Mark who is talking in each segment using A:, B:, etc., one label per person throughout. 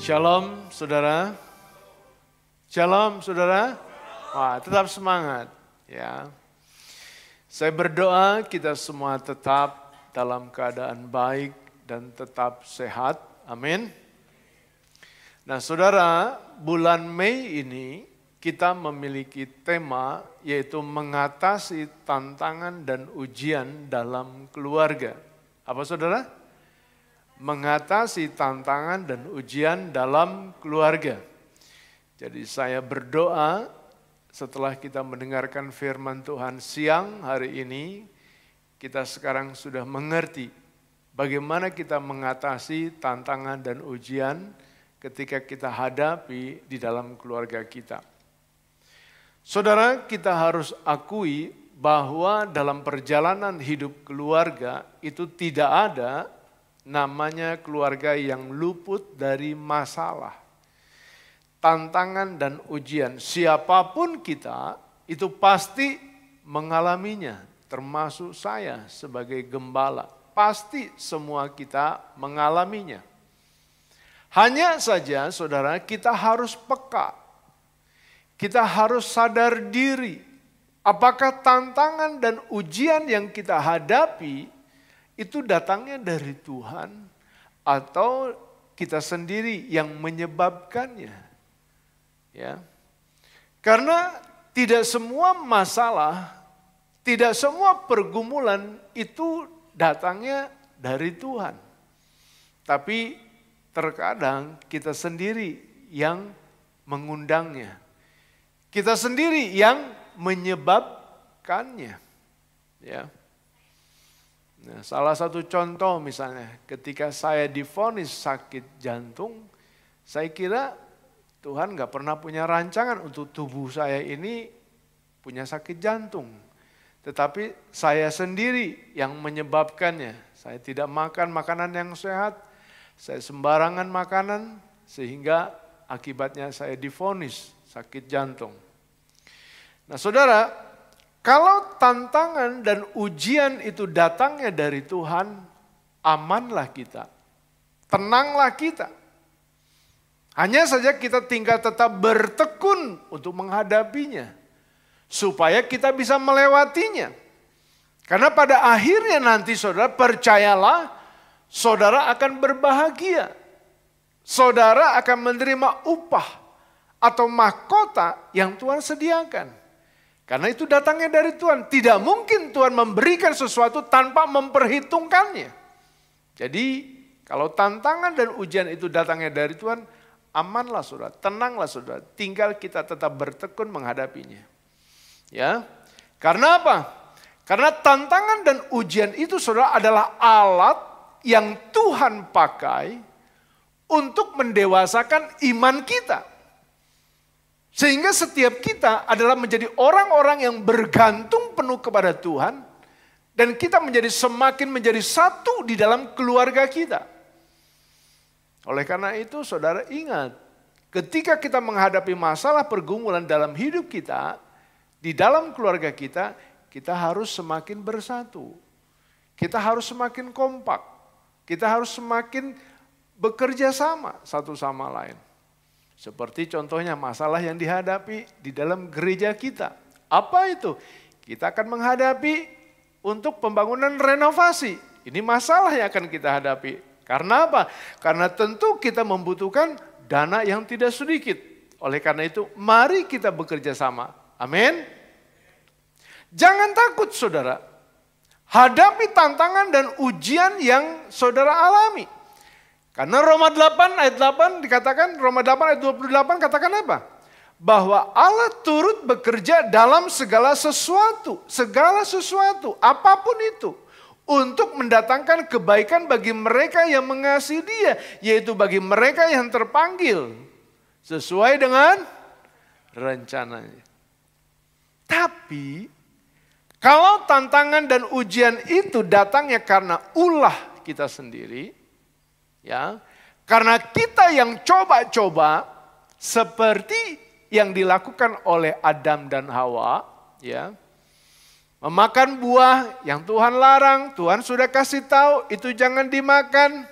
A: Shalom saudara. Shalom saudara. Wah, tetap semangat ya. Saya berdoa kita semua tetap dalam keadaan baik dan tetap sehat. Amin. Nah saudara, bulan Mei ini kita memiliki tema yaitu mengatasi tantangan dan ujian dalam keluarga. Apa saudara? Mengatasi tantangan dan ujian dalam keluarga. Jadi saya berdoa setelah kita mendengarkan firman Tuhan siang hari ini, kita sekarang sudah mengerti bagaimana kita mengatasi tantangan dan ujian ketika kita hadapi di dalam keluarga kita. Saudara, kita harus akui bahwa dalam perjalanan hidup keluarga itu tidak ada namanya keluarga yang luput dari masalah, tantangan dan ujian. Siapapun kita itu pasti mengalaminya, termasuk saya sebagai gembala. Pasti semua kita mengalaminya. Hanya saja saudara, kita harus peka. Kita harus sadar diri. Apakah tantangan dan ujian yang kita hadapi itu datangnya dari Tuhan atau kita sendiri yang menyebabkannya. Ya. Karena tidak semua masalah, tidak semua pergumulan itu datangnya dari Tuhan. Tapi terkadang kita sendiri yang mengundangnya. Kita sendiri yang menyebabkannya. Ya. Nah, salah satu contoh misalnya ketika saya divonis sakit jantung, saya kira Tuhan gak pernah punya rancangan untuk tubuh saya ini punya sakit jantung. Tetapi saya sendiri yang menyebabkannya. Saya tidak makan makanan yang sehat, saya sembarangan makanan sehingga akibatnya saya divonis sakit jantung. Nah saudara, kalau tantangan dan ujian itu datangnya dari Tuhan, amanlah kita, tenanglah kita. Hanya saja kita tinggal tetap bertekun untuk menghadapinya, supaya kita bisa melewatinya. Karena pada akhirnya nanti saudara, percayalah, saudara akan berbahagia. Saudara akan menerima upah atau mahkota yang Tuhan sediakan. Karena itu datangnya dari Tuhan. Tidak mungkin Tuhan memberikan sesuatu tanpa memperhitungkannya. Jadi kalau tantangan dan ujian itu datangnya dari Tuhan, amanlah saudara, tenanglah saudara. Tinggal kita tetap bertekun menghadapinya. Ya, karena apa? Karena tantangan dan ujian itu saudara adalah alat yang Tuhan pakai untuk mendewasakan iman kita. Sehingga setiap kita adalah menjadi orang-orang yang bergantung penuh kepada Tuhan. Dan kita semakin menjadi satu di dalam keluarga kita. Oleh karena itu saudara ingat, ketika kita menghadapi masalah pergumulan dalam hidup kita, di dalam keluarga kita, kita harus semakin bersatu. Kita harus semakin kompak. Kita harus semakin bekerja sama satu sama lain. Seperti contohnya masalah yang dihadapi di dalam gereja kita. Apa itu? Kita akan menghadapi untuk pembangunan renovasi. Ini masalah yang akan kita hadapi. Karena apa? Karena tentu kita membutuhkan dana yang tidak sedikit. Oleh karena itu, mari kita bekerja sama. Amin. Jangan takut saudara. Hadapi tantangan dan ujian yang saudara alami. Karena Roma 8 ayat 8 dikatakan, Roma 8 ayat 28 katakan apa? Bahwa Allah turut bekerja dalam segala sesuatu, apapun itu. Untuk mendatangkan kebaikan bagi mereka yang mengasihi Dia, yaitu bagi mereka yang terpanggil. Sesuai dengan rencananya. Tapi, kalau tantangan dan ujian itu datangnya karena ulah kita sendiri, ya, karena kita yang coba-coba seperti yang dilakukan oleh Adam dan Hawa, ya, memakan buah yang Tuhan larang, Tuhan sudah kasih tahu itu jangan dimakan.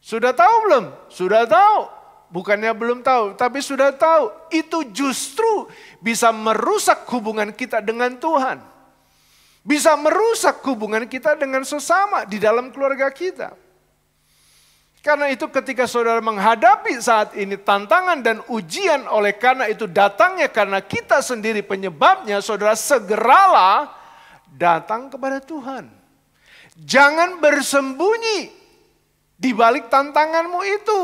A: Sudah tahu belum? Sudah tahu. bukannya belum tahu, tapi sudah tahu. Itu justru bisa merusak hubungan kita dengan Tuhan. Bisa merusak hubungan kita dengan sesama di dalam keluarga kita. Karena itu ketika saudara menghadapi saat ini tantangan dan ujian oleh karena itu datangnya karena kita sendiri penyebabnya, saudara segeralah datang kepada Tuhan. Jangan bersembunyi di balik tantanganmu itu.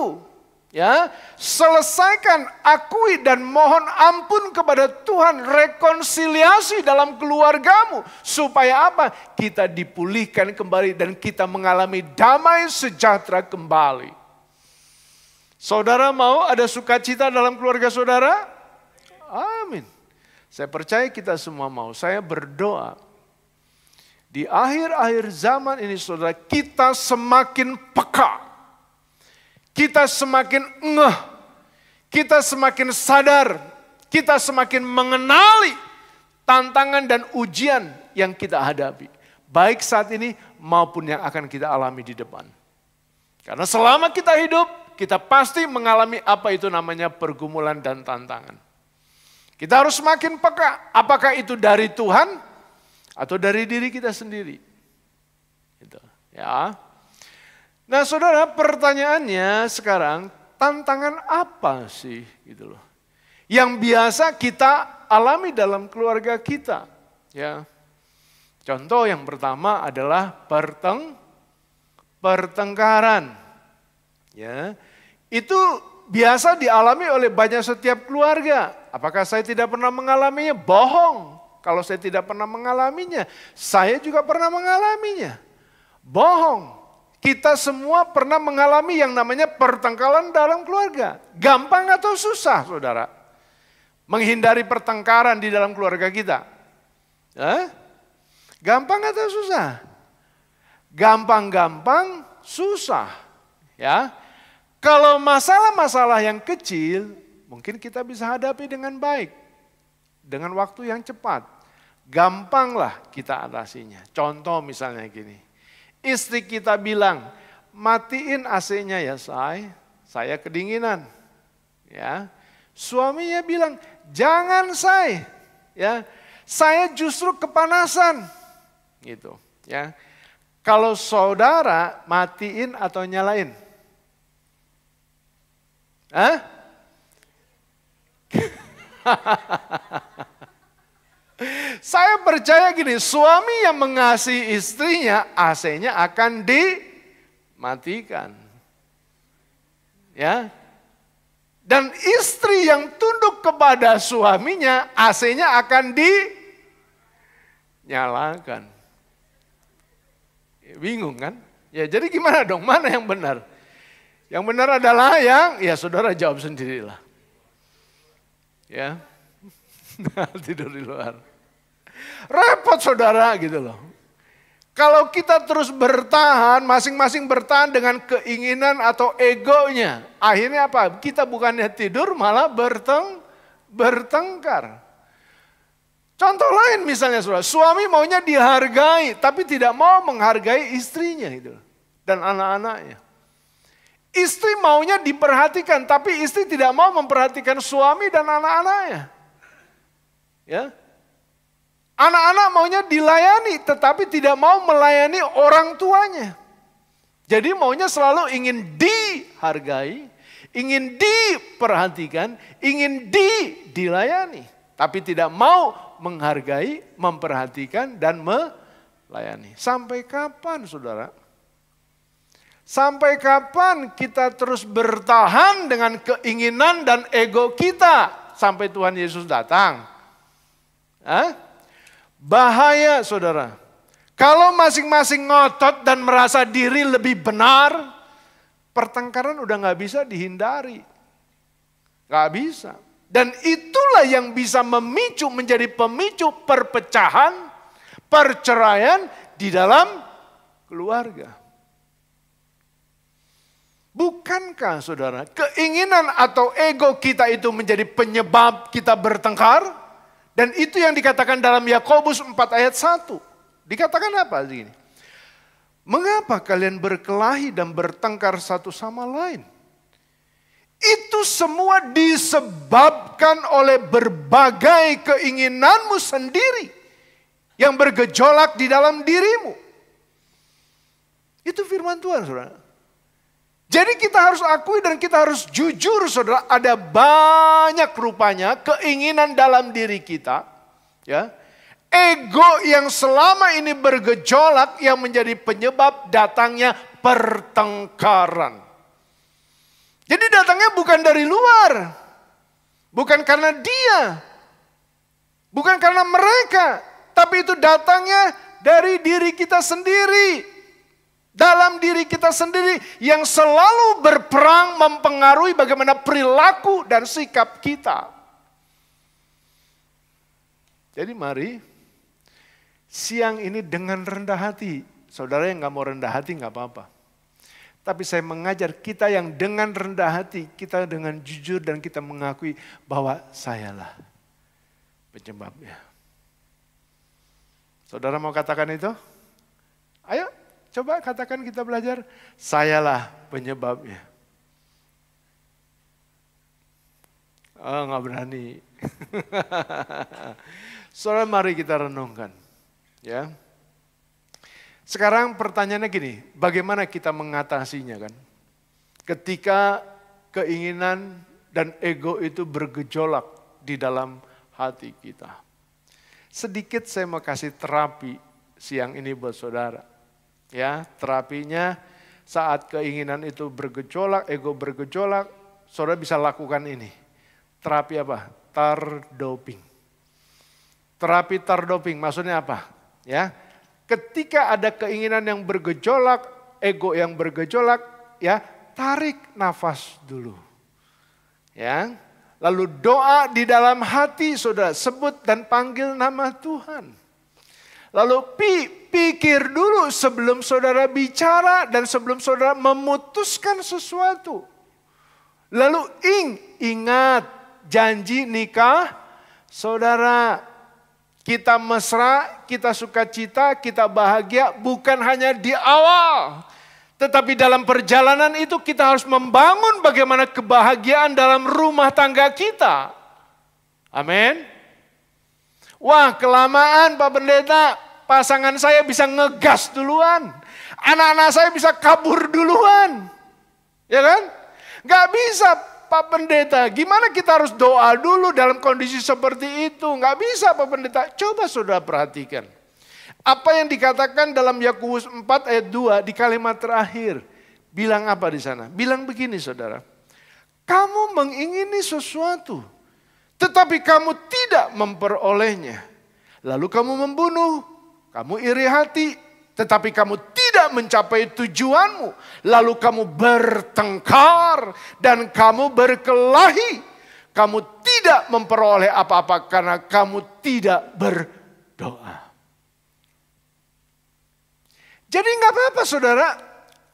A: Ya, selesaikan, akui dan mohon ampun kepada Tuhan, rekonsiliasi dalam keluargamu supaya apa? Kita dipulihkan kembali dan kita mengalami damai sejahtera kembali. Saudara mau ada sukacita dalam keluarga saudara? Amin. Saya percaya kita semua mau. Saya berdoa di akhir-akhir zaman ini saudara, kita semakin peka. Kita semakin ngeh, kita semakin sadar, kita semakin mengenali tantangan dan ujian yang kita hadapi. Baik saat ini maupun yang akan kita alami di depan. Karena selama kita hidup, kita pasti mengalami apa itu namanya pergumulan dan tantangan. Kita harus semakin peka, apakah itu dari Tuhan atau dari diri kita sendiri. Gitu, ya. Nah saudara, pertanyaannya sekarang, tantangan apa sih gitu loh, yang biasa kita alami dalam keluarga kita? Ya, contoh yang pertama adalah pertengkaran. Ya, itu biasa dialami oleh banyak setiap keluarga. Apakah saya tidak pernah mengalaminya? Bohong. Kalau saya tidak pernah mengalaminya, saya juga pernah mengalaminya. Bohong. Kita semua pernah mengalami yang namanya pertengkaran dalam keluarga. Gampang atau susah saudara? Menghindari pertengkaran di dalam keluarga kita. Gampang atau susah? Gampang-gampang susah. Ya. Kalau masalah-masalah yang kecil, mungkin kita bisa hadapi dengan baik. Dengan waktu yang cepat. Gampanglah kita atasinya. Contoh misalnya gini. Istri kita bilang, matiin AC-nya ya saya kedinginan. Ya, suaminya bilang, jangan ya, saya justru kepanasan. Gitu, ya. Kalau saudara matiin atau nyalain? Saya percaya gini, suami yang mengasihi istrinya, AC-nya akan dimatikan. Ya. Dan istri yang tunduk kepada suaminya, AC-nya akan dinyalakan. Bingung kan? Ya jadi gimana dong? Mana yang benar? Yang benar adalah ya saudara jawab sendirilah. Ya. Tidur di luar. Repot saudara gitu loh. Kalau kita terus bertahan, masing-masing bertahan dengan keinginan atau egonya. Akhirnya apa? Kita bukannya tidur malah bertengkar. Contoh lain misalnya saudara, suami maunya dihargai tapi tidak mau menghargai istrinya gitu. Dan anak-anaknya. Istri maunya diperhatikan tapi istri tidak mau memperhatikan suami dan anak-anaknya. Ya. Anak-anak maunya dilayani tetapi tidak mau melayani orang tuanya. Jadi maunya selalu ingin dihargai, ingin diperhatikan, ingin dilayani. Tapi tidak mau menghargai, memperhatikan dan melayani. Sampai kapan saudara? Sampai kapan kita terus bertahan dengan keinginan dan ego kita sampai Tuhan Yesus datang? Bahaya saudara. Kalau masing-masing ngotot dan merasa diri lebih benar, pertengkaran udah gak bisa dihindari. Gak bisa. Dan itulah yang bisa menjadi pemicu perpecahan, perceraian di dalam keluarga. Bukankah saudara, keinginan atau ego kita itu menjadi penyebab kita bertengkar? Dan itu yang dikatakan dalam Yakobus 4 ayat 1. Dikatakan apa begini? Mengapa kalian berkelahi dan bertengkar satu sama lain? Itu semua disebabkan oleh berbagai keinginanmu sendiri yang bergejolak di dalam dirimu. Itu firman Tuhan, saudara. Jadi kita harus akui dan kita harus jujur, saudara. Ada banyak rupanya keinginan dalam diri kita. Ya, ego yang selama ini bergejolak yang menjadi penyebab datangnya pertengkaran. Jadi datangnya bukan dari luar. Bukan karena dia. Bukan karena mereka. Tapi itu datangnya dari diri kita sendiri. Dalam diri kita sendiri yang selalu berperang mempengaruhi bagaimana perilaku dan sikap kita. Jadi mari siang ini dengan rendah hati. Saudara yang gak mau rendah hati gak apa-apa. Tapi saya mengajar kita yang dengan rendah hati, kita dengan jujur dan kita mengakui bahwa sayalah penyebabnya. Saudara mau katakan itu? Ayo. Coba katakan kita belajar, sayalah penyebabnya. Oh, nggak berani. Saudara, mari kita renungkan. Ya. Sekarang pertanyaannya gini, bagaimana kita mengatasinya kan? Ketika keinginan dan ego itu bergejolak di dalam hati kita. Sedikit saya mau kasih terapi siang ini buat saudara. Ya, terapinya saat keinginan itu bergejolak, ego bergejolak, saudara bisa lakukan ini. Terapi apa? Tardoping. Terapi tardoping maksudnya apa? Ya, ketika ada keinginan yang bergejolak, ego yang bergejolak, ya, tarik nafas dulu. Ya, lalu doa di dalam hati saudara, sebut dan panggil nama Tuhan. Lalu pikir dulu sebelum saudara bicara dan sebelum saudara memutuskan sesuatu. Lalu ingat janji nikah saudara. Kita mesra, kita sukacita, kita bahagia bukan hanya di awal. Tetapi dalam perjalanan itu kita harus membangun bagaimana kebahagiaan dalam rumah tangga kita. Amin. Wah, kelamaan Pak Pendeta, pasangan saya bisa ngegas duluan. Anak-anak saya bisa kabur duluan. Ya kan? Gak bisa Pak Pendeta. Gimana kita harus doa dulu dalam kondisi seperti itu? Gak bisa Pak Pendeta. Coba saudara perhatikan. Apa yang dikatakan dalam Yakobus 4 ayat 2 di kalimat terakhir. Bilang apa di sana? Bilang begini saudara. Kamu mengingini sesuatu. Tetapi kamu tidak memperolehnya. Lalu kamu membunuh, kamu iri hati, tetapi kamu tidak mencapai tujuanmu. Lalu kamu bertengkar dan kamu berkelahi. Kamu tidak memperoleh apa-apa karena kamu tidak berdoa. Jadi nggak apa-apa saudara.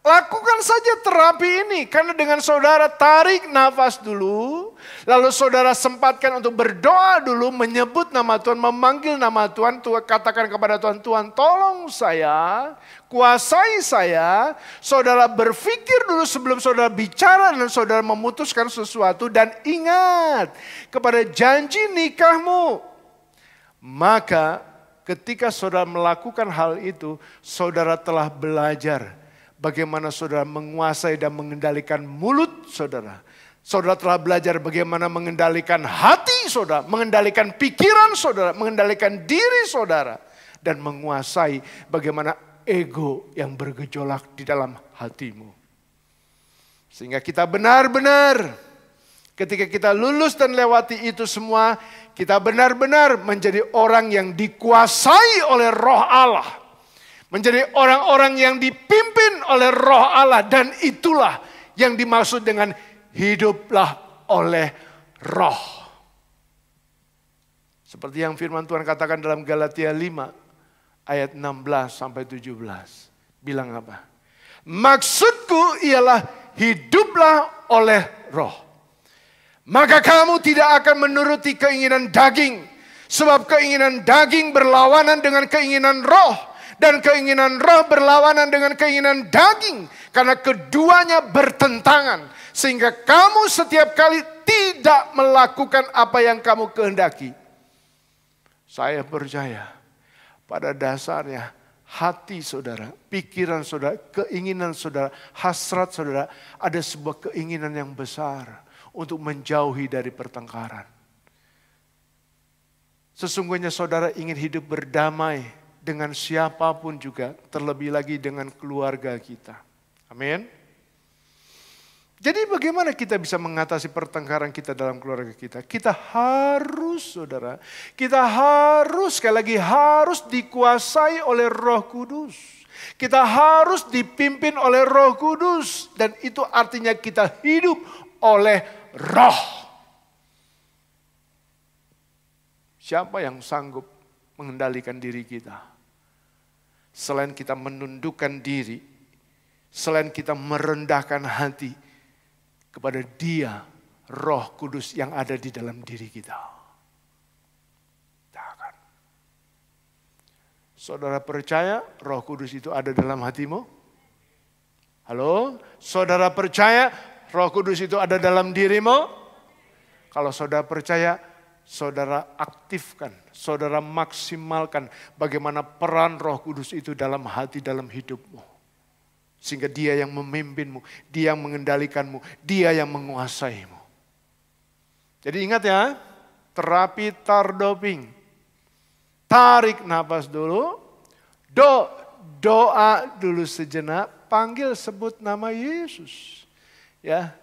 A: Lakukan saja terapi ini. Karena dengan saudara tarik nafas dulu. Lalu saudara sempatkan untuk berdoa dulu. Menyebut nama Tuhan, memanggil nama Tuhan. Katakan kepada Tuhan, Tuhan tolong saya. Kuasai saya. Saudara berpikir dulu sebelum saudara bicara. Dan saudara memutuskan sesuatu. Dan ingat kepada janji nikahmu. Maka ketika saudara melakukan hal itu. Saudara telah belajar. Bagaimana saudara menguasai dan mengendalikan mulut saudara. Saudara telah belajar bagaimana mengendalikan hati saudara. Mengendalikan pikiran saudara. Mengendalikan diri saudara. Dan menguasai bagaimana ego yang bergejolak di dalam hatimu. Sehingga kita benar-benar ketika kita lulus dan lewati itu semua. Kita benar-benar menjadi orang yang dikuasai oleh Roh Allah. Menjadi orang-orang yang dipimpin oleh Roh Allah. Dan itulah yang dimaksud dengan hiduplah oleh Roh. Seperti yang firman Tuhan katakan dalam Galatia 5 ayat 16 sampai 17. Bilang apa? Maksudku ialah hiduplah oleh Roh. Maka kamu tidak akan menuruti keinginan daging. Sebab keinginan daging berlawanan dengan keinginan Roh. Dan keinginan roh berlawanan dengan keinginan daging. Karena keduanya bertentangan. Sehingga kamu setiap kali tidak melakukan apa yang kamu kehendaki. Saya percaya pada dasarnya hati saudara, pikiran saudara, keinginan saudara, hasrat saudara, ada sebuah keinginan yang besar untuk menjauhi dari pertengkaran. Sesungguhnya saudara ingin hidup berdamai dengan siapapun juga, terlebih lagi dengan keluarga kita. Amin. Jadi bagaimana kita bisa mengatasi pertengkaran kita dalam keluarga kita? Kita harus, saudara, kita harus, sekali lagi harus dikuasai oleh Roh Kudus. Kita harus dipimpin oleh Roh Kudus. Dan itu artinya kita hidup oleh Roh. Siapa yang sanggup mengendalikan diri kita? Selain kita menundukkan diri, selain kita merendahkan hati kepada Dia, Roh Kudus yang ada di dalam diri kita. Takkan. Saudara percaya Roh Kudus itu ada dalam hatimu? Halo? Saudara percaya Roh Kudus itu ada dalam dirimu? Kalau saudara percaya, saudara aktifkan, saudara maksimalkan bagaimana peran Roh Kudus itu dalam hati, dalam hidupmu. Sehingga Dia yang memimpinmu, Dia yang mengendalikanmu, Dia yang menguasaimu. Jadi ingat ya, terapi tardoping. Tarik nafas dulu, doa dulu sejenak, panggil sebut nama Yesus. Ya,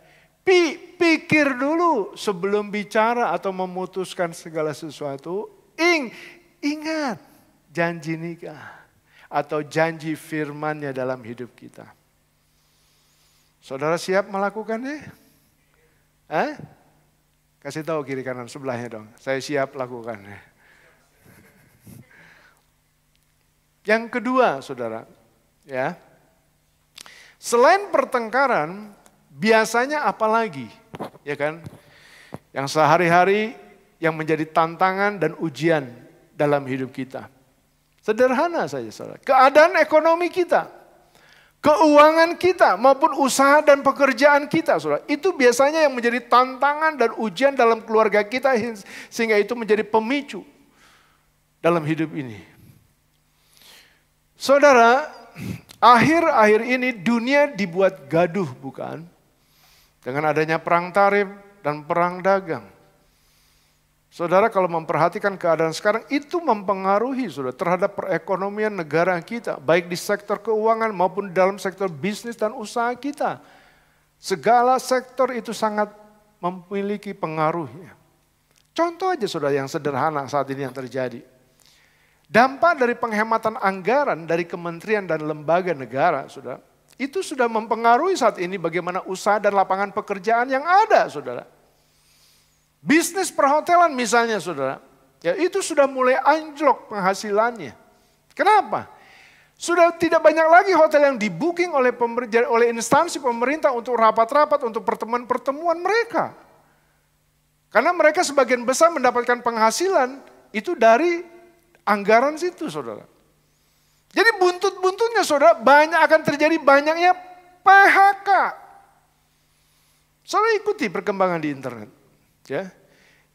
A: pikir dulu sebelum bicara atau memutuskan segala sesuatu. Ingat janji nikah atau janji firman-Nya dalam hidup kita. Saudara siap melakukannya? Kasih tahu kiri kanan sebelahnya dong. Saya siap lakukannya. Yang kedua, saudara, ya. Selain pertengkaran, biasanya apa lagi? Ya kan? Yang sehari-hari yang menjadi tantangan dan ujian dalam hidup kita. Sederhana saja saudara, keadaan ekonomi kita, keuangan kita maupun usaha dan pekerjaan kita saudara. Itu biasanya yang menjadi tantangan dan ujian dalam keluarga kita sehingga itu menjadi pemicu dalam hidup ini. Saudara, akhir-akhir ini dunia dibuat gaduh bukan? Dengan adanya perang tarif dan perang dagang. Saudara kalau memperhatikan keadaan sekarang itu mempengaruhi saudara terhadap perekonomian negara kita. Baik di sektor keuangan maupun dalam sektor bisnis dan usaha kita. Segala sektor itu sangat memiliki pengaruhnya. Contoh aja saudara yang sederhana saat ini yang terjadi. Dampak dari penghematan anggaran dari kementerian dan lembaga negara saudara. Itu sudah mempengaruhi saat ini bagaimana usaha dan lapangan pekerjaan yang ada saudara. Bisnis perhotelan misalnya saudara, ya itu sudah mulai anjlok penghasilannya. Kenapa? Sudah tidak banyak lagi hotel yang di-booking oleh instansi pemerintah untuk rapat-rapat, untuk pertemuan-pertemuan mereka. Karena mereka sebagian besar mendapatkan penghasilan itu dari anggaran situ saudara. Jadi buntut-buntutnya saudara banyak akan terjadi banyaknya PHK. Saudara ikuti perkembangan di internet. Ya.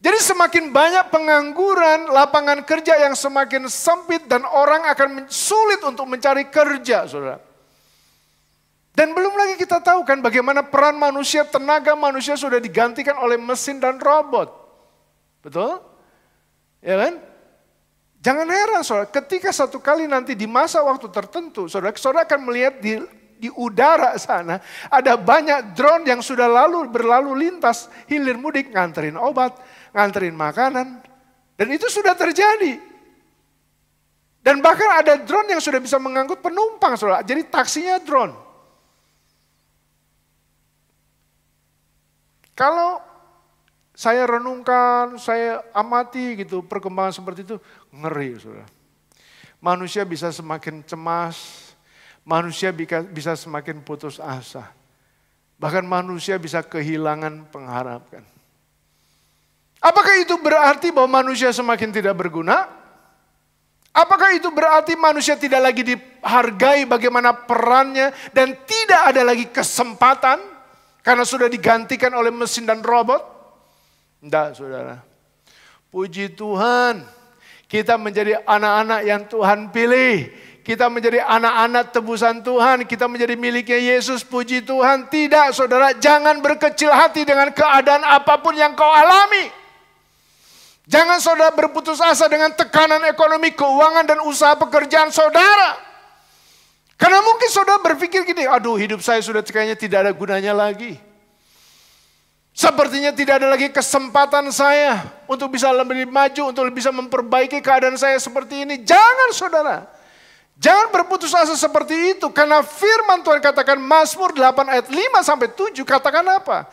A: Jadi semakin banyak pengangguran, lapangan kerja yang semakin sempit dan orang akan sulit untuk mencari kerja, saudara. Dan belum lagi kita tahu kan bagaimana peran manusia, tenaga manusia sudah digantikan oleh mesin dan robot. Betul? Ya kan? Jangan heran saudara, ketika satu kali nanti di masa waktu tertentu, saudara akan melihat di udara sana ada banyak drone yang sudah berlalu lintas hilir mudik nganterin obat, nganterin makanan. Dan itu sudah terjadi. Dan bahkan ada drone yang sudah bisa mengangkut penumpang saudara. Jadi taksinya drone. Kalau saya renungkan, saya amati gitu perkembangan seperti itu, ngeri saudara. Manusia bisa semakin cemas. Manusia bisa semakin putus asa. Bahkan manusia bisa kehilangan pengharapan. Apakah itu berarti bahwa manusia semakin tidak berguna? Apakah itu berarti manusia tidak lagi dihargai bagaimana perannya dan tidak ada lagi kesempatan? Karena sudah digantikan oleh mesin dan robot? Tidak, saudara. Puji Tuhan, kita menjadi anak-anak yang Tuhan pilih. Kita menjadi anak-anak tebusan Tuhan. Kita menjadi miliknya Yesus, puji Tuhan. Tidak, saudara, jangan berkecil hati dengan keadaan apapun yang kau alami. Jangan saudara berputus asa dengan tekanan ekonomi, keuangan, dan usaha pekerjaan saudara. Karena mungkin saudara berpikir gini, aduh hidup saya sudah kayaknya tidak ada gunanya lagi. Sepertinya tidak ada lagi kesempatan saya untuk bisa lebih maju, untuk bisa memperbaiki keadaan saya seperti ini. Jangan saudara. Jangan berputus asa seperti itu. Karena firman Tuhan katakan Mazmur 8 ayat 5-7 katakan apa?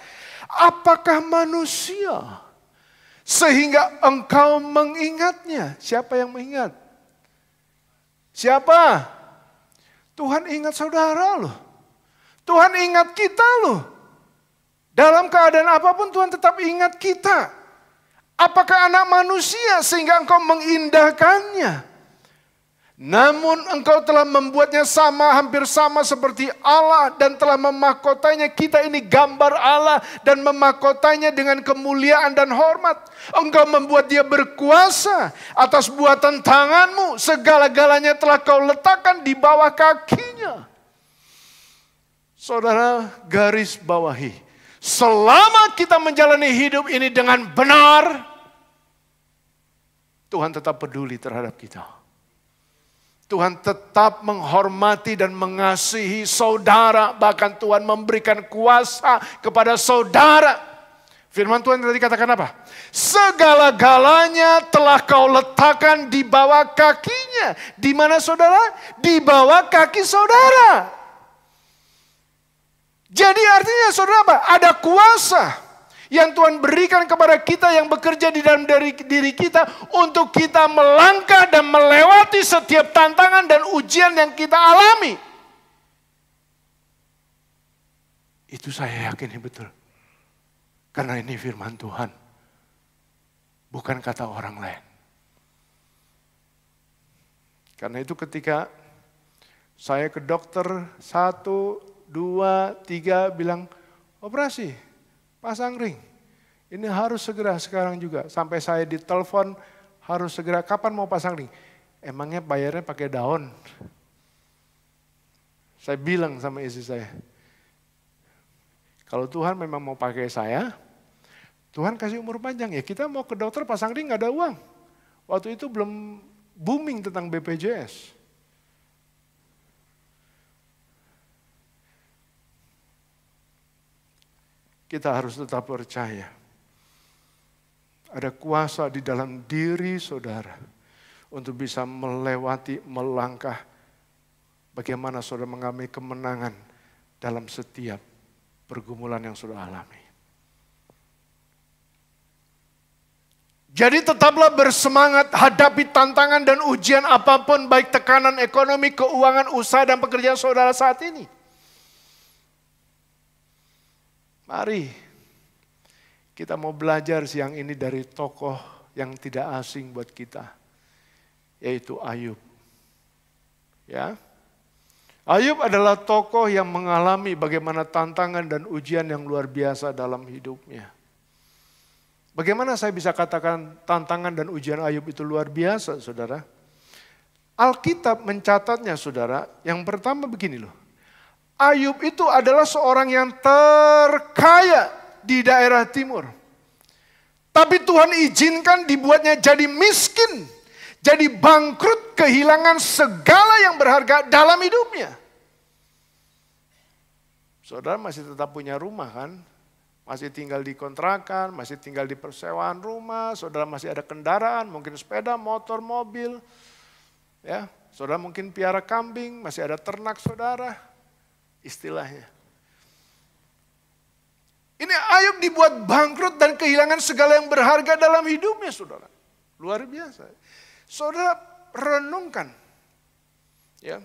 A: Apakah manusia sehingga engkau mengingatnya? Siapa yang mengingat? Siapa? Tuhan ingat saudara loh. Tuhan ingat kita loh. Dalam keadaan apapun Tuhan tetap ingat kita. Apakah anak manusia sehingga engkau mengindahkannya? Namun engkau telah membuatnya hampir sama seperti Allah dan telah memahkotanya. Kita ini gambar Allah dan memahkotanya dengan kemuliaan dan hormat. Engkau membuat dia berkuasa atas buatan tanganmu. Segala-galanya telah kau letakkan di bawah kakinya. Saudara, garis bawahi. Selama kita menjalani hidup ini dengan benar, Tuhan tetap peduli terhadap kita. Tuhan tetap menghormati dan mengasihi saudara. Bahkan Tuhan memberikan kuasa kepada saudara. Firman Tuhan tadi katakan apa? Segala-galanya telah kau letakkan di bawah kakinya. Di mana saudara? Di bawah kaki saudara. Jadi artinya saudara apa? Ada kuasa yang Tuhan berikan kepada kita yang bekerja di dalam diri kita untuk kita melangkah dan melewati setiap tantangan dan ujian yang kita alami. Itu saya yakini betul. Karena ini firman Tuhan. Bukan kata orang lain. Karena itu ketika saya ke dokter 1, 2, 3 bilang operasi, pasang ring. Ini harus segera sekarang juga. Sampai saya ditelepon harus segera, kapan mau pasang ring? Emangnya bayarnya pakai daun? Saya bilang sama istri saya, kalau Tuhan memang mau pakai saya, Tuhan kasih umur panjang. Ya kita mau ke dokter pasang ring gak ada uang. Waktu itu belum booming tentang BPJS. Kita harus tetap percaya. Ada kuasa di dalam diri saudara untuk bisa melewati, melangkah. Bagaimana saudara mengalami kemenangan dalam setiap pergumulan yang saudara alami. Jadi tetaplah bersemangat hadapi tantangan dan ujian apapun, baik tekanan ekonomi, keuangan, usaha, dan pekerjaan saudara saat ini. Mari kita mau belajar siang ini dari tokoh yang tidak asing buat kita, yaitu Ayub. Ya, Ayub adalah tokoh yang mengalami bagaimana tantangan dan ujian yang luar biasa dalam hidupnya. Bagaimana saya bisa katakan tantangan dan ujian Ayub itu luar biasa, saudara? Alkitab mencatatnya, saudara. Yang pertama begini loh. Ayub itu adalah seorang yang terkaya di daerah timur. Tapi Tuhan izinkan dibuatnya jadi miskin. Jadi bangkrut, kehilangan segala yang berharga dalam hidupnya. Saudara masih tetap punya rumah kan? Masih tinggal di kontrakan, masih tinggal di persewaan rumah. Saudara masih ada kendaraan, mungkin sepeda, motor, mobil. Ya, saudara mungkin piara kambing, masih ada ternak saudara. Istilahnya. Ini Ayub dibuat bangkrut dan kehilangan segala yang berharga dalam hidupnya, saudara. Luar biasa. Saudara renungkan. Ya.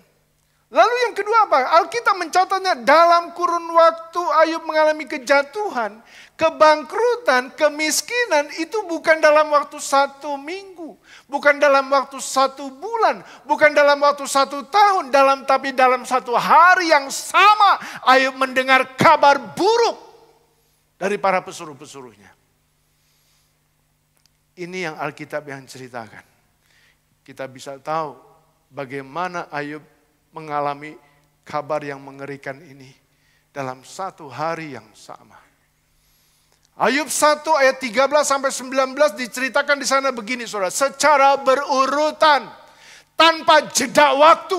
A: Lalu yang kedua apa? Alkitab mencatatnya dalam kurun waktu Ayub mengalami kejatuhan, kebangkrutan, kemiskinan itu bukan dalam waktu 1 minggu. Bukan dalam waktu 1 bulan. Bukan dalam waktu 1 tahun. Tapi dalam 1 hari yang sama Ayub mendengar kabar buruk. dari para pesuruh-pesuruhnya. Ini yang Alkitab yang ceritakan. Kita bisa tahu bagaimana Ayub mengalami kabar yang mengerikan ini dalam satu hari yang sama. Ayub 1 ayat 13 sampai 19 diceritakan di sana begini, Saudara. Secara berurutan, tanpa jeda waktu,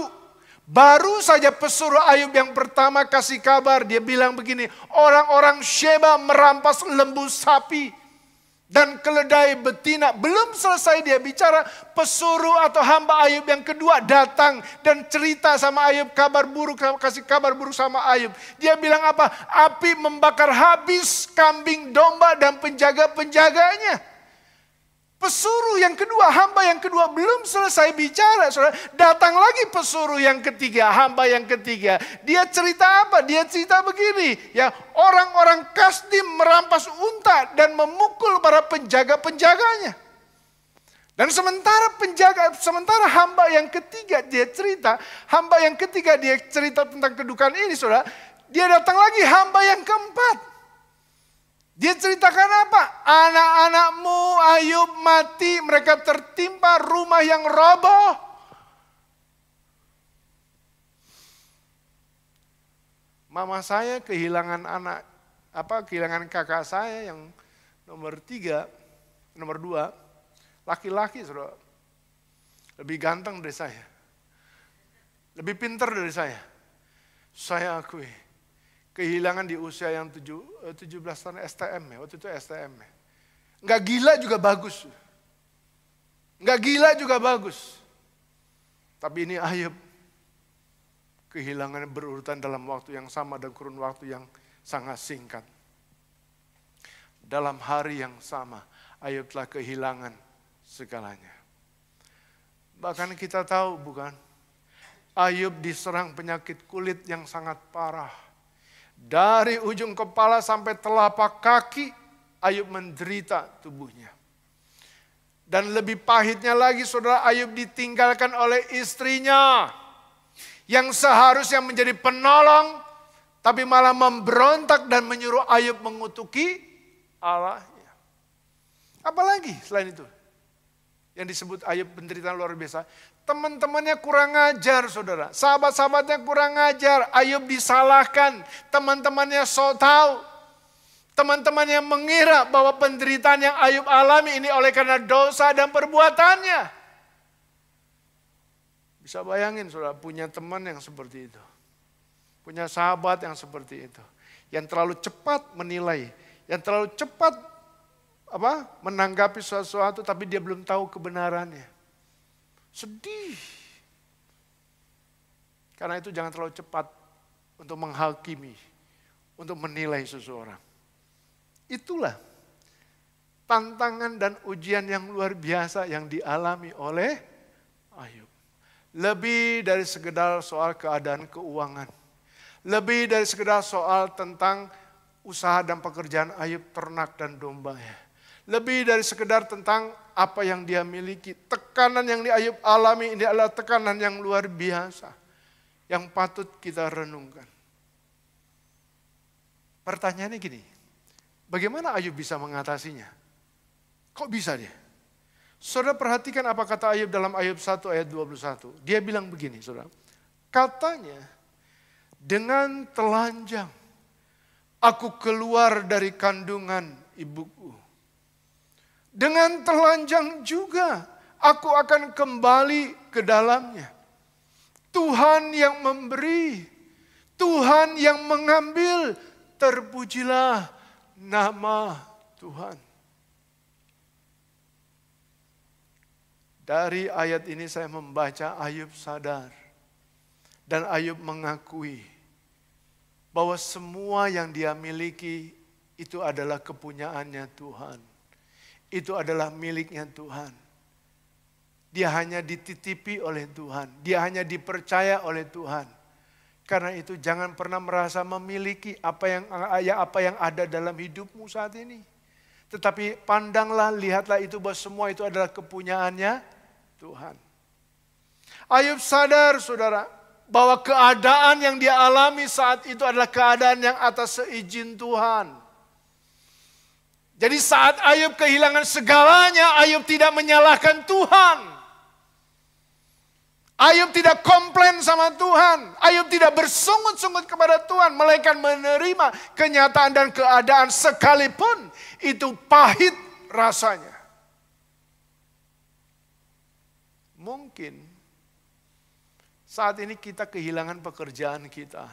A: baru saja pesuruh Ayub yang pertama kasih kabar. Dia bilang begini, orang-orang Sheba merampas lembu sapi dan keledai betina. Belum selesai dia bicara, pesuruh atau hamba Ayub yang kedua datang dan cerita sama Ayub kabar buruk, kasih kabar buruk sama Ayub. Dia bilang apa? Api membakar habis kambing domba dan penjaga-penjaganya. Pesuruh yang kedua, hamba yang kedua belum selesai bicara, Saudara. Datang lagi pesuruh yang ketiga, hamba yang ketiga. Dia cerita apa? Dia cerita begini, ya, orang-orang Kasdim merampas unta dan memukul para penjaga-penjaganya. Dan sementara hamba yang ketiga dia cerita, tentang kedukaan ini, Saudara. Dia datang lagi hamba yang keempat. Dia ceritakan apa? Anak-anakmu Ayub mati, mereka tertimpa rumah yang roboh. Mama saya kehilangan kehilangan kakak saya yang nomor 2, laki-laki, Saudara. Lebih ganteng dari saya. Lebih pintar dari saya. Saya akui. Kehilangan di usia yang 17 tahun STM ya, waktu itu STM ya. Nggak gila juga bagus. Tapi ini Ayub. Kehilangan berurutan dalam waktu yang sama dan kurun waktu yang sangat singkat. Dalam hari yang sama, Ayub telah kehilangan segalanya. Bahkan kita tahu bukan, Ayub diserang penyakit kulit yang sangat parah. Dari ujung kepala sampai telapak kaki, Ayub menderita tubuhnya. Dan lebih pahitnya lagi, Saudara, Ayub ditinggalkan oleh istrinya. Yang seharusnya menjadi penolong, tapi malah memberontak dan menyuruh Ayub mengutuki Allahnya. Apalagi selain itu, yang disebut Ayub penderitaan luar biasa. Teman-temannya kurang ajar, Saudara. Sahabat-sahabatnya kurang ajar. Ayub disalahkan. Teman-temannya sok tahu. Teman-temannya mengira bahwa penderitaan yang Ayub alami ini oleh karena dosa dan perbuatannya. Bisa bayangin, Saudara, punya teman yang seperti itu. Punya sahabat yang seperti itu. Yang terlalu cepat menilai. Yang terlalu cepat menanggapi sesuatu tapi dia belum tahu kebenarannya. Sedih. Karena itu jangan terlalu cepat untuk menghakimi, untuk menilai seseorang. Itulah tantangan dan ujian yang luar biasa yang dialami oleh Ayub. Lebih dari sekedar soal keadaan keuangan. Lebih dari sekedar soal tentang usaha dan pekerjaan Ayub, ternak dan dombanya. Lebih dari sekedar tentang apa yang dia miliki. Tekanan yang Ayub alami ini adalah tekanan yang luar biasa. Yang patut kita renungkan. Pertanyaannya gini. Bagaimana Ayub bisa mengatasinya? Kok bisa dia? Saudara perhatikan apa kata Ayub dalam Ayub 1 ayat 21. Dia bilang begini, Saudara. Katanya, dengan telanjang aku keluar dari kandungan ibuku. Dengan telanjang juga aku akan kembali ke dalamnya. Tuhan yang memberi, Tuhan yang mengambil, terpujilah nama Tuhan. Dari ayat ini saya membaca Ayub sadar. Dan Ayub mengakui bahwa semua yang dia miliki itu adalah kepunyaannya Tuhan. Itu adalah miliknya Tuhan. Dia hanya dititipi oleh Tuhan. Dia hanya dipercaya oleh Tuhan. Karena itu jangan pernah merasa memiliki apa yang ada dalam hidupmu saat ini. Tetapi pandanglah, lihatlah itu bahwa semua itu adalah kepunyaannya Tuhan. Ayub sadar, Saudara, bahwa keadaan yang dia alami saat itu adalah keadaan yang atas seizin Tuhan. Jadi saat Ayub kehilangan segalanya, Ayub tidak menyalahkan Tuhan. Ayub tidak komplain sama Tuhan. Ayub tidak bersungut-sungut kepada Tuhan. Melainkan menerima kenyataan dan keadaan sekalipun itu pahit rasanya. Mungkin saat ini kita kehilangan pekerjaan kita.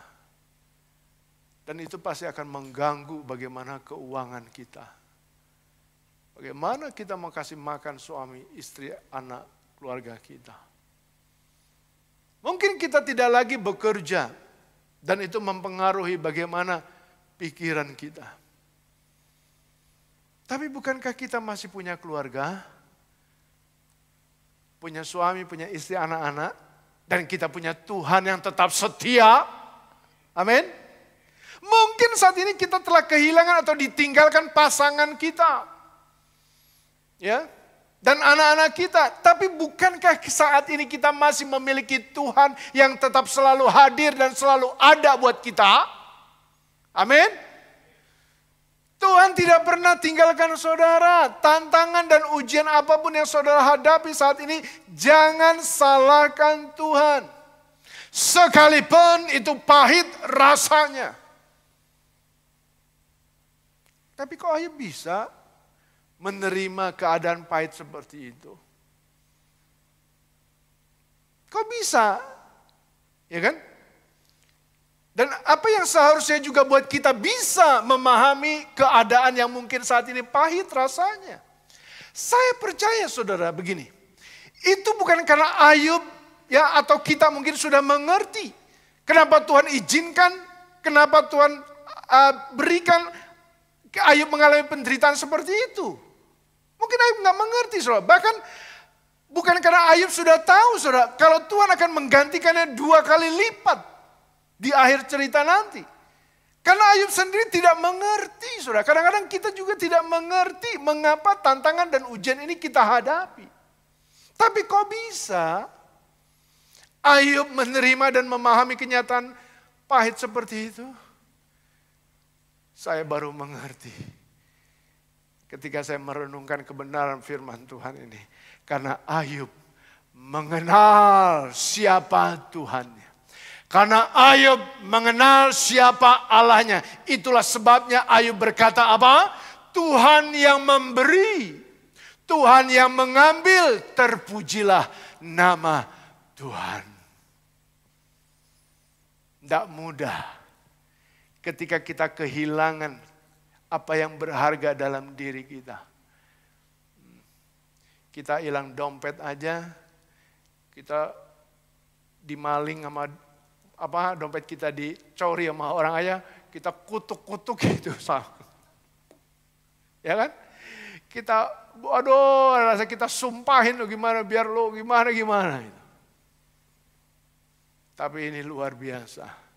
A: Dan itu pasti akan mengganggu bagaimana keuangan kita. Bagaimana kita mau kasih makan suami, istri, anak, keluarga kita. Mungkin kita tidak lagi bekerja dan itu mempengaruhi bagaimana pikiran kita. Tapi bukankah kita masih punya keluarga? Punya suami, punya istri, anak-anak. Dan kita punya Tuhan yang tetap setia. Amin. Mungkin saat ini kita telah kehilangan atau ditinggalkan pasangan kita. Ya. Dan anak-anak kita, tapi bukankah saat ini kita masih memiliki Tuhan yang tetap selalu hadir dan selalu ada buat kita? Amin. Tuhan tidak pernah tinggalkan saudara. Tantangan dan ujian apapun yang saudara hadapi saat ini, jangan salahkan Tuhan. Sekalipun itu pahit rasanya. Tapi kok Ayub bisa menerima keadaan pahit seperti itu? Kok bisa? Ya kan? Dan apa yang seharusnya juga buat kita bisa memahami keadaan yang mungkin saat ini pahit rasanya. Saya percaya saudara begini. Itu bukan karena Ayub ya atau kita mungkin sudah mengerti. Kenapa Tuhan izinkan, kenapa Tuhan berikan Ayub mengalami penderitaan seperti itu. Mungkin Ayub nggak mengerti, saudara. Bahkan bukan karena Ayub sudah tahu, saudara, kalau Tuhan akan menggantikannya 2 kali lipat di akhir cerita nanti. Karena Ayub sendiri tidak mengerti, saudara. Kadang-kadang kita juga tidak mengerti mengapa tantangan dan ujian ini kita hadapi. Tapi kok bisa Ayub menerima dan memahami kenyataan pahit seperti itu? Saya baru mengerti ketika saya merenungkan kebenaran firman Tuhan ini. Karena Ayub mengenal siapa Tuhannya. Karena Ayub mengenal siapa Allahnya. Itulah sebabnya Ayub berkata apa? Tuhan yang memberi, Tuhan yang mengambil, terpujilah nama Tuhan. Tidak mudah ketika kita kehilangan apa yang berharga dalam diri kita. Kita hilang dompet aja, kita dimaling sama dompet kita dicuri sama orang aja, kita kutuk-kutuk gitu. Ya kan? Kita, aduh, rasa kita sumpahin lo gimana, biar lo gimana. Gitu. Tapi ini luar biasa.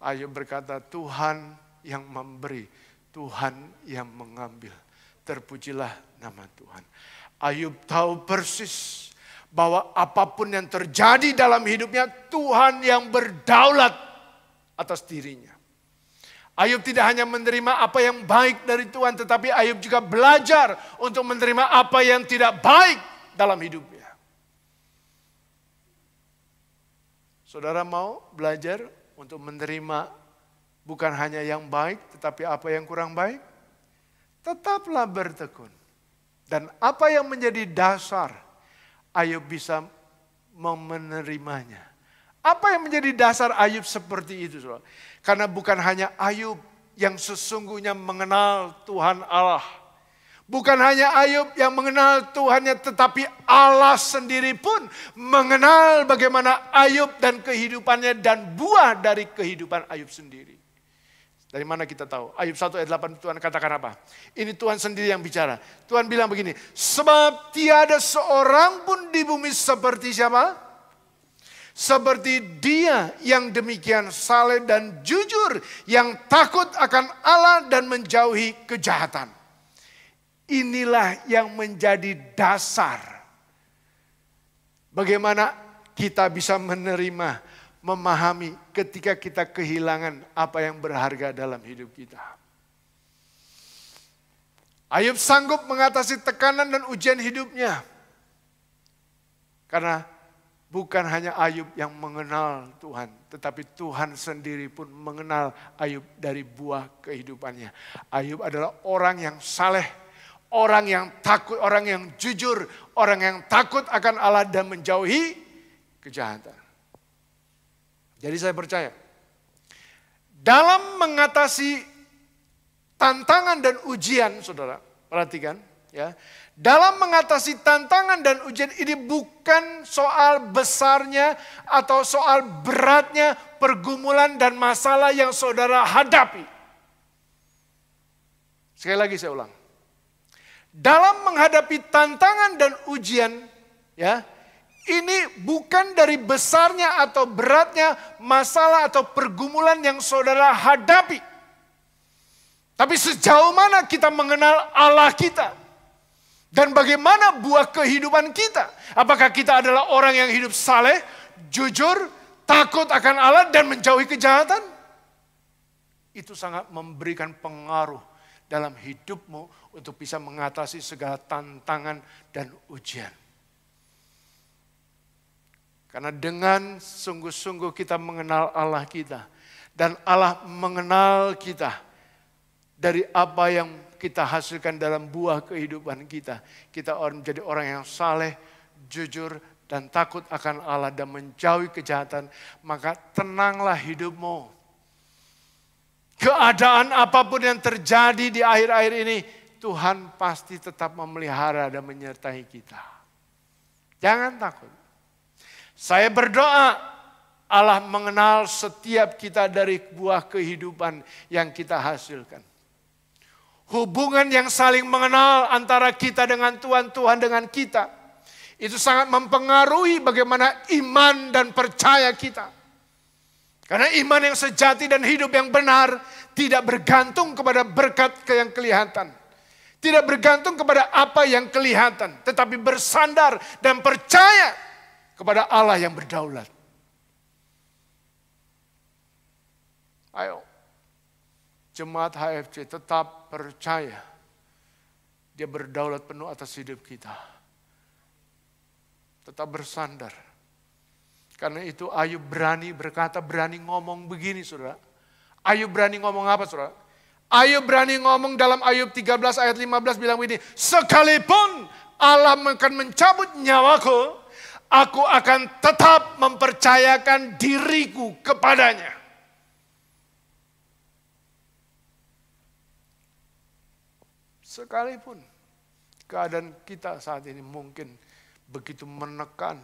A: Ayub berkata, Tuhan yang memberi, Tuhan yang mengambil. Terpujilah nama Tuhan. Ayub tahu persis bahwa apapun yang terjadi dalam hidupnya, Tuhan yang berdaulat atas dirinya. Ayub tidak hanya menerima apa yang baik dari Tuhan, tetapi Ayub juga belajar untuk menerima apa yang tidak baik dalam hidupnya. Saudara mau belajar untuk menerima bukan hanya yang baik, tetapi apa yang kurang baik? Tetaplah bertekun. Dan apa yang menjadi dasar Ayub bisa menerimanya? Apa yang menjadi dasar Ayub seperti itu? Saudara? Karena bukan hanya Ayub yang sesungguhnya mengenal Tuhan Allah. Bukan hanya Ayub yang mengenal Tuhannya, tetapi Allah sendiri pun mengenal bagaimana Ayub dan kehidupannya dan buah dari kehidupan Ayub sendiri. Dari mana kita tahu? Ayub 1 ayat 8 Tuhan katakan apa? Ini Tuhan sendiri yang bicara. Tuhan bilang begini, sebab tiada seorang pun di bumi seperti siapa? Seperti dia yang demikian saleh dan jujur, yang takut akan Allah dan menjauhi kejahatan. Inilah yang menjadi dasar bagaimana kita bisa menerima, memahami ketika kita kehilangan apa yang berharga dalam hidup kita. Ayub sanggup mengatasi tekanan dan ujian hidupnya. Karena bukan hanya Ayub yang mengenal Tuhan, tetapi Tuhan sendiri pun mengenal Ayub dari buah kehidupannya. Ayub adalah orang yang saleh, orang yang takut, orang yang jujur, orang yang takut akan Allah dan menjauhi kejahatan. Jadi saya percaya, dalam mengatasi tantangan dan ujian, saudara, perhatikan ya. Dalam mengatasi tantangan dan ujian ini bukan soal besarnya atau soal beratnya pergumulan dan masalah yang saudara hadapi. Sekali lagi saya ulang. Dalam menghadapi tantangan dan ujian, ya, ini bukan dari besarnya atau beratnya masalah atau pergumulan yang saudara hadapi. Tapi sejauh mana kita mengenal Allah kita. Dan bagaimana buah kehidupan kita? Apakah kita adalah orang yang hidup saleh, jujur, takut akan Allah dan menjauhi kejahatan? Itu sangat memberikan pengaruh dalam hidupmu untuk bisa mengatasi segala tantangan dan ujian. Karena dengan sungguh-sungguh kita mengenal Allah kita. Dan Allah mengenal kita dari apa yang kita hasilkan dalam buah kehidupan kita. Kita menjadi orang yang saleh, jujur, dan takut akan Allah dan menjauhi kejahatan. Maka tenanglah hidupmu. Keadaan apapun yang terjadi di akhir-akhir ini, Tuhan pasti tetap memelihara dan menyertai kita. Jangan takut. Saya berdoa Allah mengenal setiap kita dari buah kehidupan yang kita hasilkan. Hubungan yang saling mengenal antara kita dengan Tuhan, Tuhan dengan kita. Itu sangat mempengaruhi bagaimana iman dan percaya kita. Karena iman yang sejati dan hidup yang benar tidak bergantung kepada berkat yang kelihatan. Tidak bergantung kepada apa yang kelihatan. Tetapi bersandar dan percaya kepada Allah yang berdaulat. Ayo. Jemaat HFC tetap percaya Dia berdaulat penuh atas hidup kita. Tetap bersandar. Karena itu Ayub berani berkata, berani ngomong begini saudara. Ayub berani ngomong apa saudara? Ayub berani ngomong dalam Ayub 13 ayat 15 bilang begini. Sekalipun Allah akan mencabut nyawaku, aku akan tetap mempercayakan diriku kepadanya. Sekalipun keadaan kita saat ini mungkin begitu menekan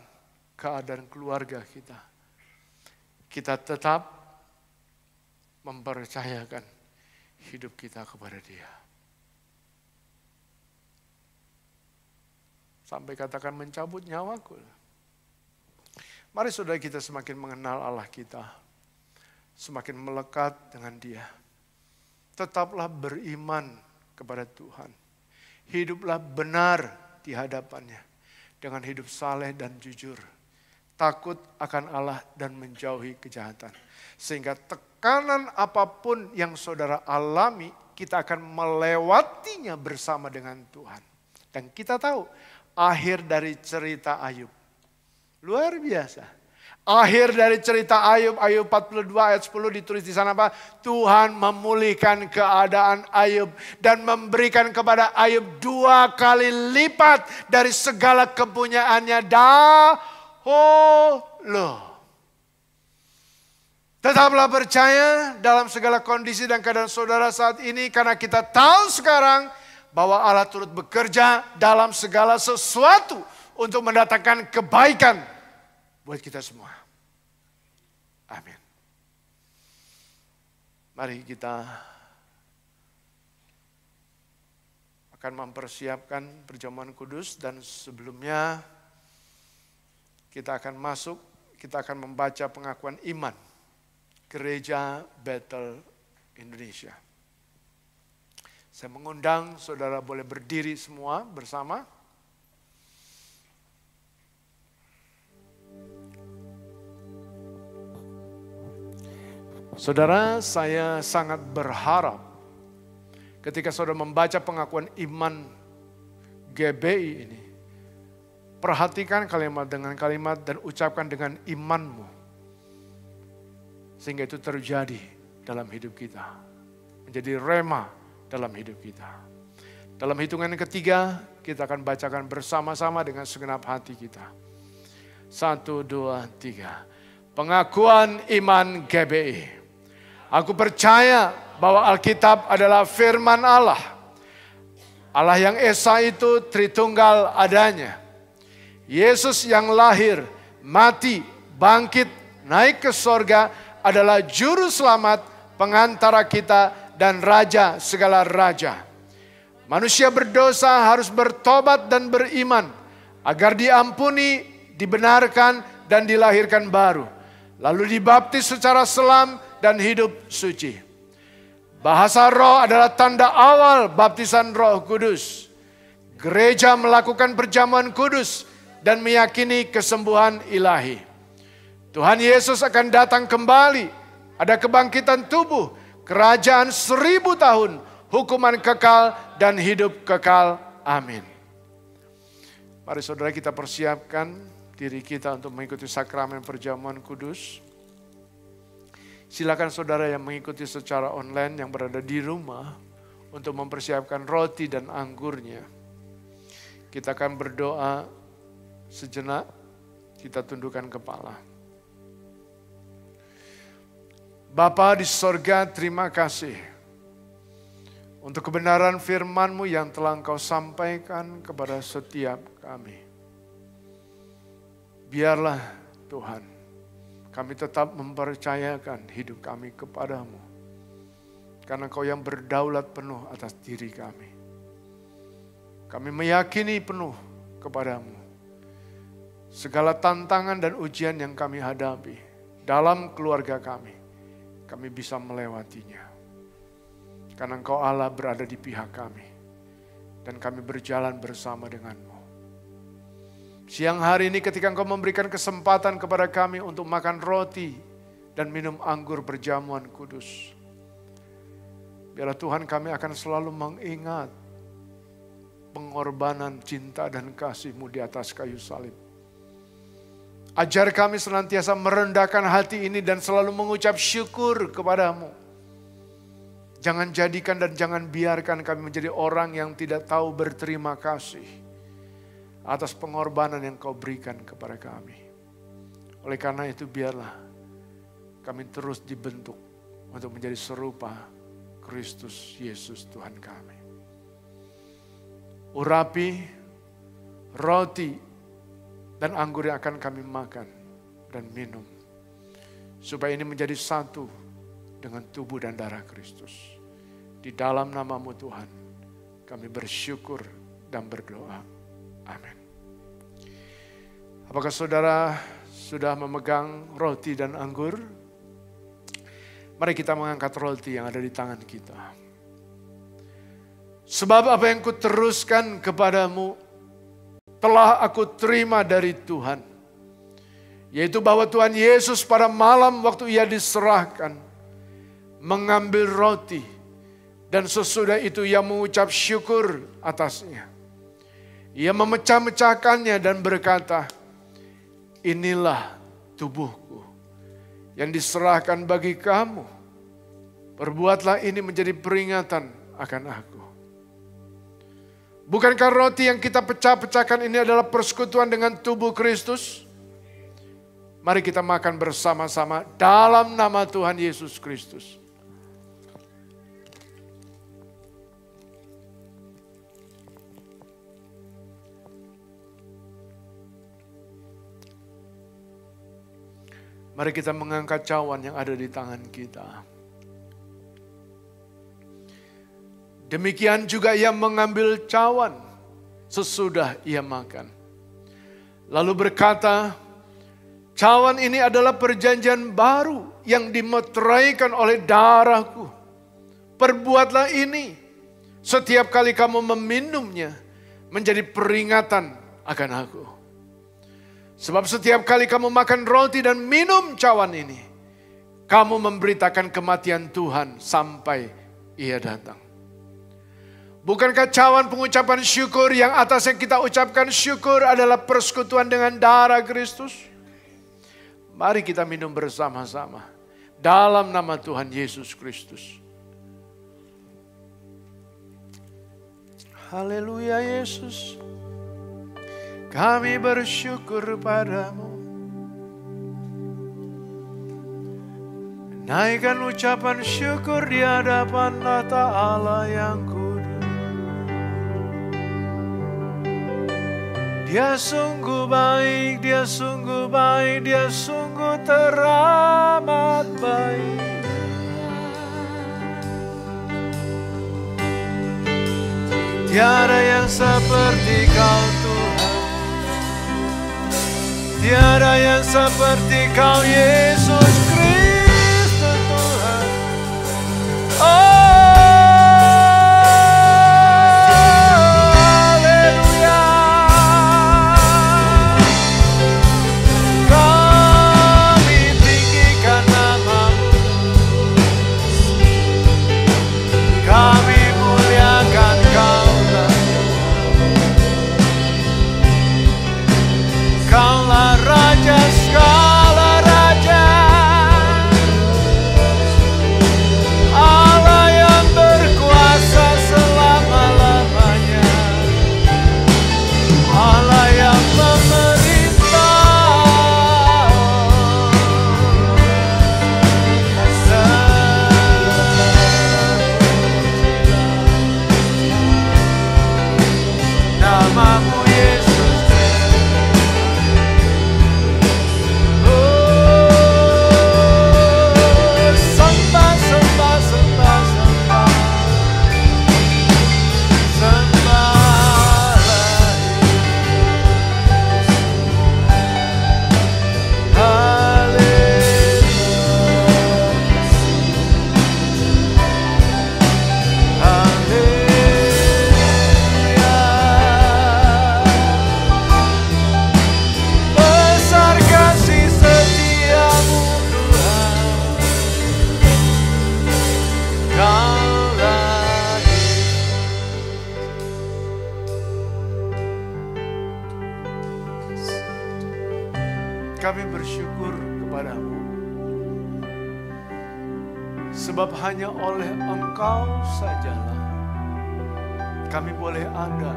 A: keadaan keluarga kita. Kita tetap mempercayakan hidup kita kepada Dia. Sampai katakan mencabut nyawaku. Mari saudara kita semakin mengenal Allah kita. Semakin melekat dengan Dia. Tetaplah beriman kepada Tuhan. Hiduplah benar di hadapannya. Dengan hidup saleh dan jujur. Takut akan Allah dan menjauhi kejahatan. Sehingga tekanan apapun yang saudara alami, kita akan melewatinya bersama dengan Tuhan. Dan kita tahu, akhir dari cerita Ayub. Luar biasa. Akhir dari cerita Ayub, Ayub 42 ayat 10 ditulis di sana apa? Tuhan memulihkan keadaan Ayub dan memberikan kepada Ayub 2 kali lipat dari segala kepunyaannya dahulu. Tetaplah percaya dalam segala kondisi dan keadaan saudara saat ini karena kita tahu sekarang bahwa Allah turut bekerja dalam segala sesuatu untuk mendatangkan kebaikan buat kita semua. Amin. Mari kita akan mempersiapkan perjamuan kudus dan sebelumnya kita akan membaca pengakuan iman Gereja Bethel Indonesia. Saya mengundang saudara boleh berdiri semua bersama. Saudara, saya sangat berharap Ketika saudara membaca pengakuan iman GBI ini, perhatikan kalimat dengan kalimat dan ucapkan dengan imanmu. Sehingga itu terjadi dalam hidup kita. Menjadi rema dalam hidup kita. Dalam hitungan yang ketiga, kita akan bacakan bersama-sama dengan segenap hati kita. 1, 2, 3. Pengakuan iman GBI. Aku percaya bahwa Alkitab adalah firman Allah. Allah yang Esa itu Tritunggal adanya. Yesus yang lahir, mati, bangkit, naik ke sorga adalah juru selamat, pengantara kita dan raja segala raja. Manusia berdosa harus bertobat dan beriman agar diampuni, dibenarkan dan dilahirkan baru. Lalu dibaptis secara selam dan hidup suci. Bahasa roh adalah tanda awal baptisan Roh Kudus. Gereja melakukan perjamuan kudus dan meyakini kesembuhan ilahi. Tuhan Yesus akan datang kembali. Ada kebangkitan tubuh, kerajaan 1000 tahun, hukuman kekal dan hidup kekal. Amin. Mari saudara kita persiapkan diri kita untuk mengikuti sakramen perjamuan kudus. Silakan saudara yang mengikuti secara online yang berada di rumah untuk mempersiapkan roti dan anggurnya. Kita akan berdoa sejenak, kita tundukkan kepala. Bapa di sorga, terima kasih untuk kebenaran firman-Mu yang telah Engkau sampaikan kepada setiap kami. Biarlah Tuhan, kami tetap mempercayakan hidup kami kepadamu. Karena Engkau yang berdaulat penuh atas diri kami. Kami meyakini penuh kepadamu. Segala tantangan dan ujian yang kami hadapi dalam keluarga kami bisa melewatinya. Karena Engkau Allah berada di pihak kami. Dan kami berjalan bersama dengan-Mu. Siang hari ini ketika Engkau memberikan kesempatan kepada kami untuk makan roti dan minum anggur perjamuan kudus. Biarlah Tuhan kami akan selalu mengingat pengorbanan cinta dan kasih-Mu di atas kayu salib. Ajar kami senantiasa merendahkan hati ini dan selalu mengucap syukur kepada-Mu. Jangan jadikan dan jangan biarkan kami menjadi orang yang tidak tahu berterima kasih atas pengorbanan yang Kau berikan kepada kami. Oleh karena itu biarlah kami terus dibentuk untuk menjadi serupa Kristus Yesus Tuhan kami. Urapi roti dan anggur yang akan kami makan dan minum. Supaya ini menjadi satu dengan tubuh dan darah Kristus. Di dalam nama-Mu Tuhan, kami bersyukur dan berdoa. Amin. Apakah saudara sudah memegang roti dan anggur? Mari kita mengangkat roti yang ada di tangan kita. Sebab apa yang kuteruskan kepadamu telah aku terima dari Tuhan. Yaitu bahwa Tuhan Yesus pada malam waktu Ia diserahkan, mengambil roti, dan sesudah itu Ia mengucap syukur atasnya. Ia memecah-mecahkannya dan berkata, inilah tubuhku yang diserahkan bagi kamu. Perbuatlah ini menjadi peringatan akan aku. Bukankah roti yang kita pecah-pecahkan ini adalah persekutuan dengan tubuh Kristus? Mari kita makan bersama-sama dalam nama Tuhan Yesus Kristus. Mari kita mengangkat cawan yang ada di tangan kita. Demikian juga Ia mengambil cawan sesudah Ia makan. Lalu berkata, cawan ini adalah perjanjian baru yang dimeteraikan oleh darahku. Perbuatlah ini setiap kali kamu meminumnya menjadi peringatan akan aku. Sebab setiap kali kamu makan roti dan minum cawan ini, kamu memberitakan kematian Tuhan sampai Ia datang. Bukankah cawan pengucapan syukur yang atasnya kita ucapkan syukur adalah persekutuan dengan darah Kristus? Mari kita minum bersama-sama dalam nama Tuhan Yesus Kristus. Haleluya Yesus. Kami bersyukur padamu. Naikkan ucapan syukur di hadapan Allah yang kudus. Dia sungguh baik, dia sungguh baik, dia sungguh teramat baik. Tiada yang seperti Kau Tuhan, tiada yang seperti Kau Yesus Kristus Tuhan. Oh. Kami bersyukur kepadamu, sebab hanya oleh Engkau sajalah kami boleh ada,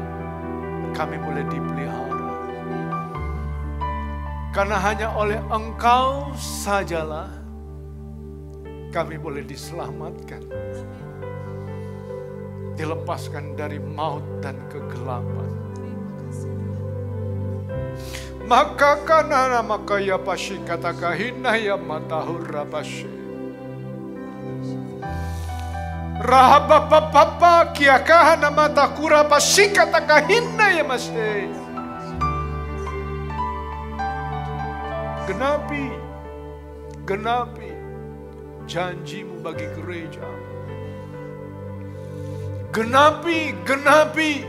A: kami boleh dipelihara. Karena hanya oleh Engkau sajalah kami boleh diselamatkan, dilepaskan dari maut dan kegelapan. Maka karena maka ya pasti kata kahina ya matahur rapashi. Rahaba papa kiakah nama takura pasti kata kahina ya masih. Genapi janjimu bagi gereja. Genapi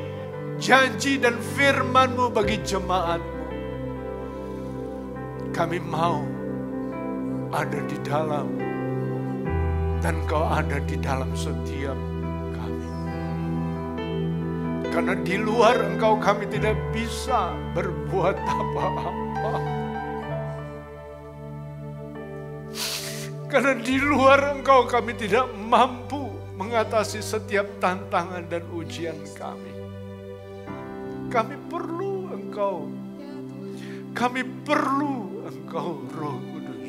A: janji dan firmanmu bagi jemaatmu. Kami mau ada di dalam dan Kau ada di dalam setiap kami. Karena di luar Engkau kami tidak bisa berbuat apa-apa. Karena di luar Engkau kami tidak mampu mengatasi setiap tantangan dan ujian kami. Kami perlu Engkau. Kami perlu Engkau Roh Kudus.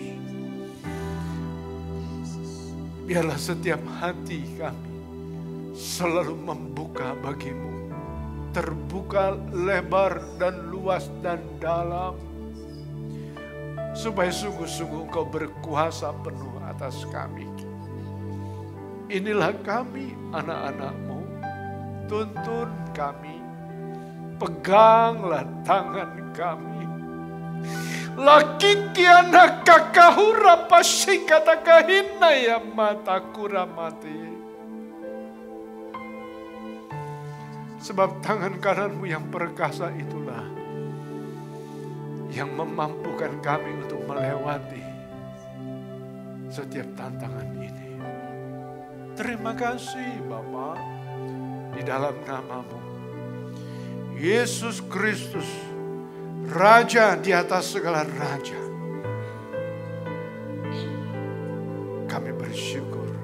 A: Biarlah setiap hati kami selalu membuka bagimu. Terbuka lebar dan luas dan dalam. Supaya sungguh-sungguh Engkau berkuasa penuh atas kami. Inilah kami anak-anak-Mu. Tuntun kami. Peganglah tangan kami. Laki kiana kakahura pasti kata kahina ya mata kura mati. Sebab tangan kananmu yang perkasa itulah yang memampukan kami untuk melewati setiap tantangan ini. Terima kasih Bapa. di dalam nama-Mu. Yesus Kristus, Raja di atas segala raja. Kami bersyukur